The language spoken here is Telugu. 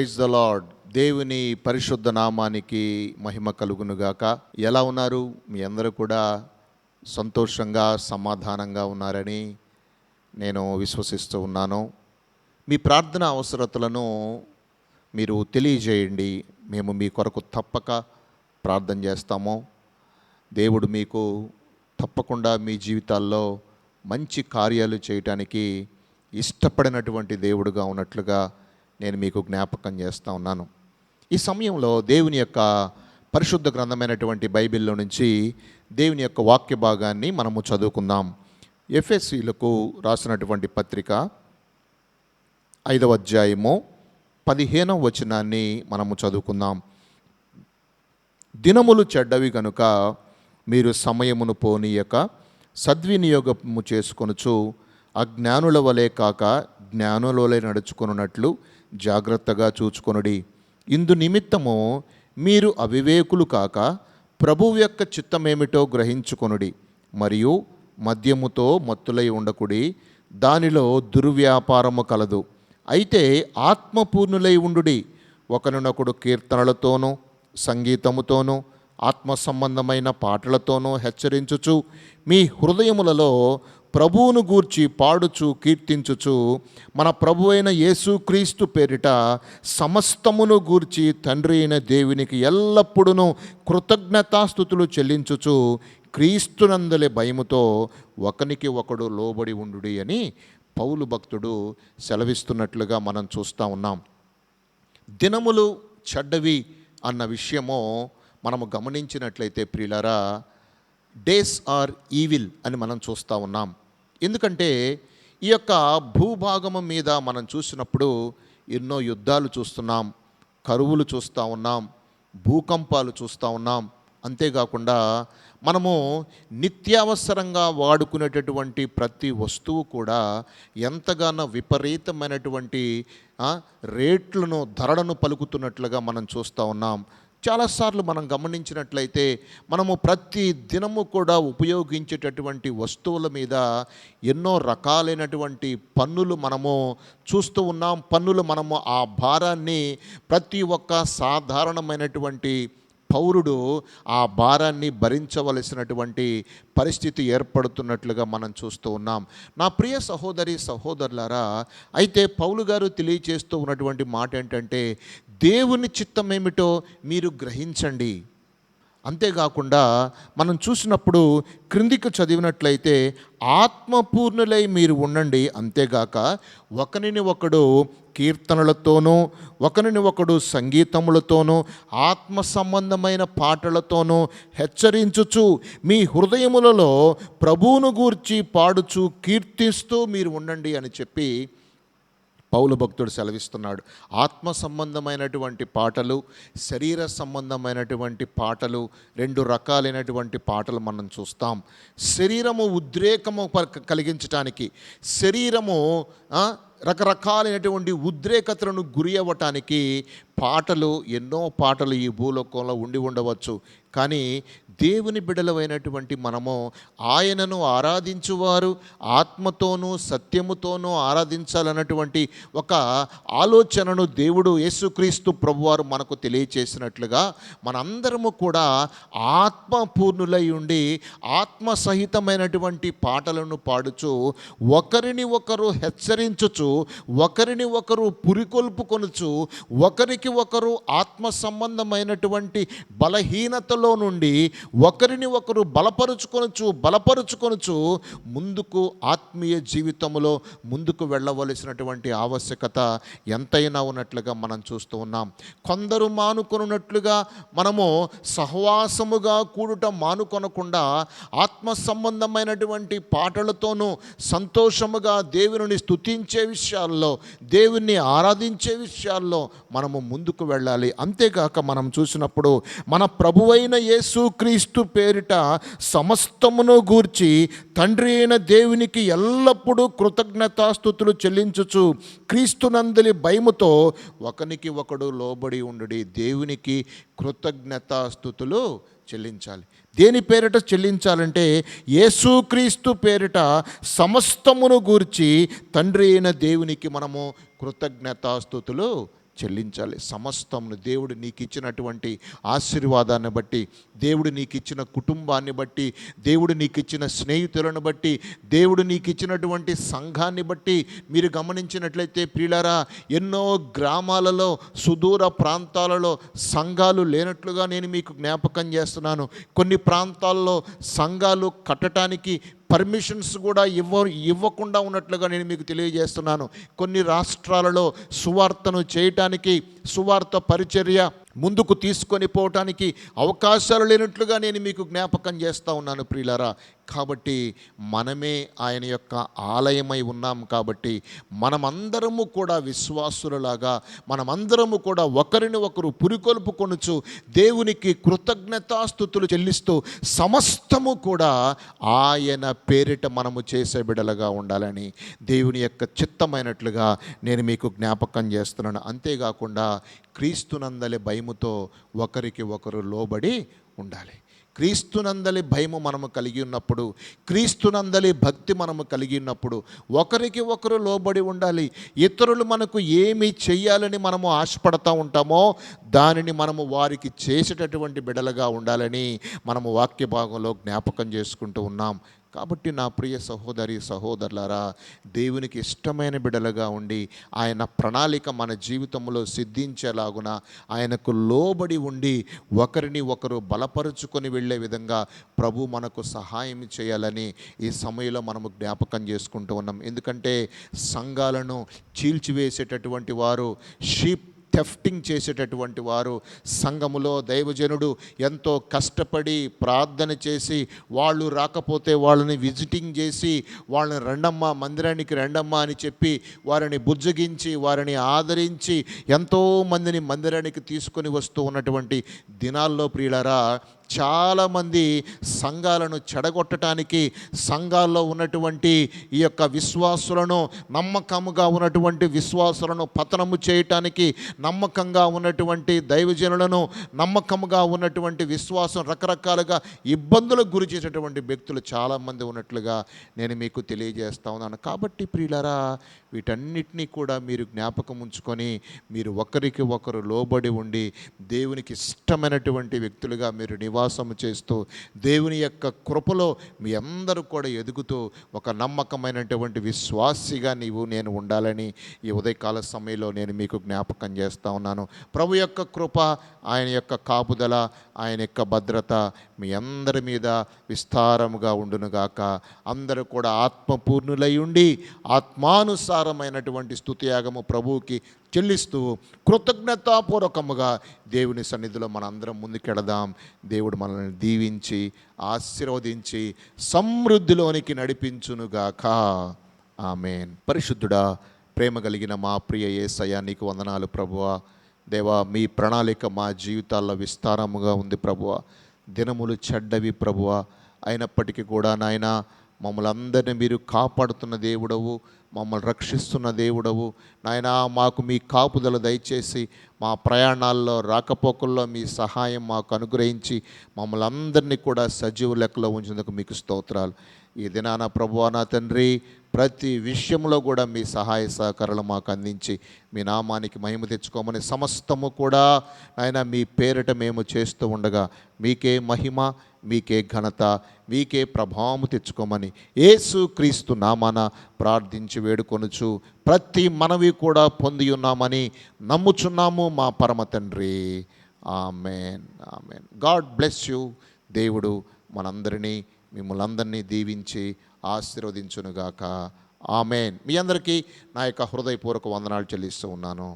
Praise the lord. దేవుని పరిశుద్ధ నామానికి మహిమ కలుగునుగాక. ఎలా ఉన్నారు? మీ అందరూ కూడా సంతోషంగా సమాధానంగా ఉన్నారని నేను విశ్వసిస్తూ ఉన్నాను. మీ ప్రార్థన అవసరతలను మీరు తెలియజేయండి. మేము మీ కొరకు తప్పక ప్రార్థన చేస్తాము. దేవుడు మీకు తప్పకుండా మీ జీవితాల్లో మంచి కార్యాలు చేయటానికి ఇష్టపడినటువంటి దేవుడుగా ఉన్నట్లుగా నేను మీకు జ్ఞాపకం చేస్తూ ఉన్నాను. ఈ సమయంలో దేవుని యొక్క పరిశుద్ధ గ్రంథమైనటువంటి బైబిల్లో నుంచి దేవుని యొక్క వాక్య భాగాన్ని మనము చదువుకుందాం. ఎఫెసీయులకు రాసినటువంటి పత్రిక 5వ అధ్యాయము 15వ వచనాన్ని మనము చదువుకుందాం. దినములు చెడ్డవి కనుక మీరు సమయమును పోనీయక సద్వినియోగము చేసుకొనుచు అజ్ఞానుల వలె కాక జ్ఞానుల వలె నడుచుకొనున్నట్లు జాగ్రత్తగా చూచుకొనుడి. ఇందు నిమిత్తము మీరు అవివేకులు కాక ప్రభువు యొక్క చిత్తమేమిటో గ్రహించుకొనుడి. మరియు మద్యముతో మత్తులై ఉండకుడి, దానిలో దుర్వ్యాపారము కలదు. అయితే ఆత్మపూర్ణులై ఉండుడి. ఒకరినొకడు కీర్తనలతోనూ సంగీతముతోనూ ఆత్మ సంబంధమైన పాటలతోనూ హెచ్చరించుచు మీ హృదయములలో ప్రభువును గూర్చి పాడుచు కీర్తించుచు మన ప్రభు అయిన యేసుక్రీస్తు పేరిట సమస్తమును గూర్చి తండ్రి అయిన దేవునికి ఎల్లప్పుడూ కృతజ్ఞతాస్తుతులు చెల్లించుచు క్రీస్తునందలి భయముతో ఒకనికి ఒకడు లోబడి ఉండుడి అని పౌలు భక్తుడు సెలవిస్తున్నట్లుగా మనం చూస్తూ ఉన్నాం. దినములు చెడ్డవి అన్న విషయము మనము గమనించినట్లయితే ప్రియులారా, డేస్ ఆర్ ఈవిల్ అని మనం చూస్తూ ఉన్నాం. ఎందుకంటే ఈ యొక్క భూభాగము మీద మనం చూసినప్పుడు ఎన్నో యుద్ధాలు చూస్తున్నాం, కరువులు చూస్తూ ఉన్నాం, భూకంపాలు చూస్తూ ఉన్నాం. అంతేకాకుండా మనము నిత్యావసరంగా వాడుకునేటటువంటి ప్రతి వస్తువు కూడా ఎంతగానో విపరీతమైనటువంటి ధరలను పలుకుతున్నట్లుగా మనం చూస్తూ ఉన్నాం. చాలాసార్లు మనం గమనించినట్లయితే మనము ప్రతి దినము కూడా ఉపయోగించేటటువంటి వస్తువుల మీద ఎన్నో రకాలైనటువంటి పన్నులు మనము చూస్తూ ఉన్నాం. మనము ఆ భారాన్ని ప్రతి ఒక్క సాధారణమైనటువంటి పౌరుడు ఆ భారాన్ని భరించవలసినటువంటి పరిస్థితి ఏర్పడుతున్నట్లుగా మనం చూస్తూ ఉన్నాం. నా ప్రియ సహోదరి సహోదరులారా, అయితే పౌలు గారు తెలియచేస్తూ ఉన్నటువంటి మాట ఏంటంటే, దేవుని చిత్తం ఏమిటో మీరు గ్రహించండి. అంతేకాకుండా మనం చూసినప్పుడు క్రిందికి చదివినట్లయితే ఆత్మపూర్ణులై మీరు ఉండండి. అంతేగాక ఒకరిని ఒకడు కీర్తనలతోనూ ఒకరిని ఒకడు సంగీతములతోనూ ఆత్మ సంబంధమైన పాటలతోనూ హెచ్చరించుచు మీ హృదయములలో ప్రభువును గూర్చి పాడుచు కీర్తిస్తూ మీరు ఉండండి అని చెప్పి పౌలు భక్తుడు సెలవిస్తున్నాడు. ఆత్మ సంబంధమైనటువంటి పాటలు, శరీర సంబంధమైనటువంటి పాటలు, రెండు రకాలైనటువంటి పాటలు మనం చూస్తాం. శరీరము ఉద్రేకము కలిగించటానికి, శరీరము రకరకాలైనటువంటి ఉద్రేకతలను గురి అవ్వటానికి ఎన్నో పాటలు ఈ భూలోకంలో ఉండవచ్చు. కానీ దేవుని బిడ్డలమైనటువంటి మనము ఆయనను ఆరాధించువారు ఆత్మతోనూ సత్యముతోనూ ఆరాధించాలన్నటువంటి ఒక ఆలోచనను దేవుడు యేసుక్రీస్తు ప్రభువారు మనకు తెలియచేసినట్లుగా మనందరము కూడా ఆత్మపూర్ణులై ఉండి ఆత్మసహితమైనటువంటి పాటలను పాడుచు ఒకరిని ఒకరు హెచ్చరించుచు ఒకరిని ఒకరు పురికొల్పుకొనుచు ఒకరికి ఒకరు ఆత్మ సంబంధమైనటువంటి బలహీనతలో నుండి ఒకరిని ఒకరు బలపరుచుకొనుచు ముందుకు ఆత్మీయ జీవితంలో ముందుకు వెళ్ళవలసినటువంటి ఆవశ్యకత ఎంతైనా ఉన్నట్లుగా మనం చూస్తూ ఉన్నాం. కొందరు మానుకొనున్నట్లుగా మనము సహవాసముగా కూడుట మానుకొనకుండా ఆత్మ సంబంధమైనటువంటి పాటలతోనూ సంతోషముగా దేవుని స్తుతించే విషయాల్లో, దేవుణ్ణి ఆరాధించే విషయాల్లో మనము ముందుకు వెళ్ళాలి. అంతేగాక మనం చూసినప్పుడు మన ప్రభువైన యేసుక్రీస్తు పేరిట సమస్తమును గూర్చి తండ్రి అయిన దేవునికి ఎల్లప్పుడూ కృతజ్ఞతాస్తుతులు చెల్లించుచు క్రీస్తునందలి భయముతో ఒకనికి ఒకడు లోబడి ఉండుడి. దేవునికి కృతజ్ఞతాస్తుతులు చెల్లించాలి. దేని పేరిట చెల్లించాలంటే యేసుక్రీస్తు పేరిట సమస్తమును గూర్చి తండ్రి అయిన దేవునికి మనము కృతజ్ఞతాస్తుతులు చెల్లించాలి. సమస్తమును దేవుడు నీకు ఇచ్చినటువంటి ఆశీర్వాదాన్ని బట్టి, దేవుడు నీకు ఇచ్చిన కుటుంబాన్ని బట్టి, దేవుడు నీకు ఇచ్చిన స్నేహితులను బట్టి, దేవుడు నీకు ఇచ్చినటువంటి సంఘాన్ని బట్టి మీరు గమనించినట్లయితే ప్రియులారా, ఎన్నో గ్రామాలలో సుదూర ప్రాంతాలలో సంఘాలు లేనట్లుగా నేను మీకు జ్ఞాపకం చేస్తున్నాను. కొన్ని ప్రాంతాల్లో సంఘాలు కట్టడానికి పర్మిషన్స్ కూడా ఇవ్వకుండా ఉన్నట్లుగా నేను మీకు తెలియజేస్తున్నాను. కొన్ని రాష్ట్రాలలో సువార్తను చేయటానికి, సువార్త పరిచర్య ముందుకు తీసుకొని పోవటానికి అవకాశాలు లేనట్లుగా నేను మీకు జ్ఞాపకం చేస్తూ ఉన్నాను ప్రియులారా. కాబట్టి మనమే ఆయన యొక్క ఆలయమై ఉన్నాం. కాబట్టి మనమందరము కూడా విశ్వాసులలాగా, మనమందరము కూడా ఒకరిని ఒకరు పురికొల్పుకొనుచు దేవునికి కృతజ్ఞతాస్తుతులు చెల్లిస్తూ సమస్తము కూడా ఆయన పేరిట మనము చేసే బిడలుగా ఉండాలని దేవుని యొక్క చిత్తమైనట్లుగా నేను మీకు జ్ఞాపకం చేస్తున్నాను. అంతేకాకుండా క్రీస్తునందలి భయముతో ఒకరికి ఒకరు లోబడి ఉండాలి. క్రీస్తునందలి భయము మనము కలిగి ఉన్నప్పుడు, క్రీస్తునందలి భక్తి మనము కలిగి ఉన్నప్పుడు ఒకరికి ఒకరు లోబడి ఉండాలి. ఇతరులు మనకు ఏమి చెయ్యాలని మనము ఆశపడతా ఉంటామో దానిని మనము వారికి చేసేటటువంటి బిడలుగా ఉండాలని మనము వాక్య భాగంలో జ్ఞాపకం చేసుకుంటూ ఉన్నాం. కాబట్టి నా ప్రియ సహోదరి సహోదరులారా, దేవునికి ఇష్టమైన బిడలుగా ఉండి ఆయన ప్రణాళిక మన జీవితంలో సిద్ధించేలాగున ఆయనకు లోబడి ఉండి ఒకరిని ఒకరు బలపరుచుకొని వెళ్ళే విధంగా ప్రభు మనకు సహాయం చేయాలని ఈ సమయంలో మనము జ్ఞాపకం చేసుకుంటూ ఉన్నాం. ఎందుకంటే సంఘాలను చీల్చివేసేటటువంటి వారు, షీప్ థెఫ్టింగ్ చేసేటటువంటి వారు, సంఘములో దైవజనుడు ఎంతో కష్టపడి ప్రార్థన చేసి వాళ్ళు రాకపోతే వాళ్ళని విజిటింగ్ చేసి వాళ్ళని రండమ్మా, మందిరానికి రండమ్మా అని చెప్పి వారిని బుజ్జగించి వారిని ఆదరించి ఎంతోమందిని మందిరానికి తీసుకొని వస్తూ ఉన్నటువంటి దినాల్లో ప్రియులారా, చాలామంది సంఘాలను చెడగొట్టడానికి, సంఘాల్లో ఉన్నటువంటి ఈ యొక్క విశ్వాసులను, నమ్మకముగా ఉన్నటువంటి విశ్వాసులను పతనము చేయటానికి, నమ్మకంగా ఉన్నటువంటి దైవజనులను, నమ్మకముగా ఉన్నటువంటి విశ్వాసం రకరకాలుగా ఇబ్బందులకు గురి చేసేటువంటి వ్యక్తులు చాలామంది ఉన్నట్లుగా నేను మీకు తెలియజేస్తా ఉన్నాను. కాబట్టి ప్రియులారా, వీటన్నిటినీ కూడా మీరు జ్ఞాపకం ఉంచుకొని మీరు ఒకరికి ఒకరు లోబడి ఉండి దేవునికి ఇష్టమైనటువంటి వ్యక్తులుగా మీరు నివాసము చేస్తూ దేవుని యొక్క కృపలో మీ అందరూ కూడా ఎదుగుతూ ఒక నమ్మకమైనటువంటి విశ్వాసిగా నేను ఉండాలని ఈ ఉదయకాల సమయంలో నేను మీకు జ్ఞాపకం చేస్తూ ఉన్నాను. ప్రభు యొక్క కృప, ఆయన యొక్క కాపుదల, ఆయన యొక్క భద్రత మీ అందరి మీద విస్తారముగా ఉండునుగాక. అందరూ కూడా ఆత్మపూర్ణులై ఉండి ఆత్మానుసారమైనటువంటి స్తుతియాగము ప్రభువుకి చెల్లిస్తూ కృతజ్ఞతాపూర్వకముగా దేవుని సన్నిధిలో మనందరం ముందుకెడదాం. దేవుడు మనల్ని దీవించి ఆశీర్వదించి సమృద్ధిలోనికి నడిపించునుగాక. ఆమేన్. పరిశుద్ధుడా, ప్రేమ కలిగిన మా ప్రియ యేసయ్యా, నీకు వందనాలు ప్రభువా. దేవా, మీ ప్రణాళిక మా జీవితాల్లో విస్తారముగా ఉంది ప్రభువా. దినములు చెడ్డవి ప్రభువా, అయినప్పటికీ కూడా నాయన మమ్మల్ని అందరినీ మీరు కాపాడుతున్న దేవుడవు, మమ్మల్ని రక్షిస్తున్న దేవుడవు నాయన. మాకు మీ కాపుదల దయచేసి మా ప్రయాణాల్లో రాకపోకల్లో మీ సహాయం మాకు అనుగ్రహించి మమ్మల్ని అందరినీ కూడా సజీవ లెక్కలో ఉంచేందుకు మీకు స్తోత్రాలు. ఈ దినాన ప్రభువా నా తండ్రి, ప్రతి విషయంలో కూడా మీ సహాయ సహకారాలు మాకు అందించి మీ నామానికి మహిమ తెచ్చుకోమని సమస్తము కూడా ఆయన మీ పేరిట మేము చేస్తూ ఉండగా మీకే మహిమ, మీకే ఘనత, మీకే ప్రభావము తెచ్చుకోమని యేసు క్రీస్తు నామాన ప్రార్థించి వేడుకొనుచు ప్రతి మనవి కూడా పొంది ఉన్నామని నమ్ముచున్నాము మా పరమ తండ్రి. Amen, amen. God bless you. దేవుడు మనందరినీ, మిమ్మల్ని అందరినీ దీవించి ఆశీర్వదించునుగాక. ఆమేన్. మీ అందరికీ నా యొక్క హృదయపూర్వక వందనాలు చెల్లిస్తూ ఉన్నాను.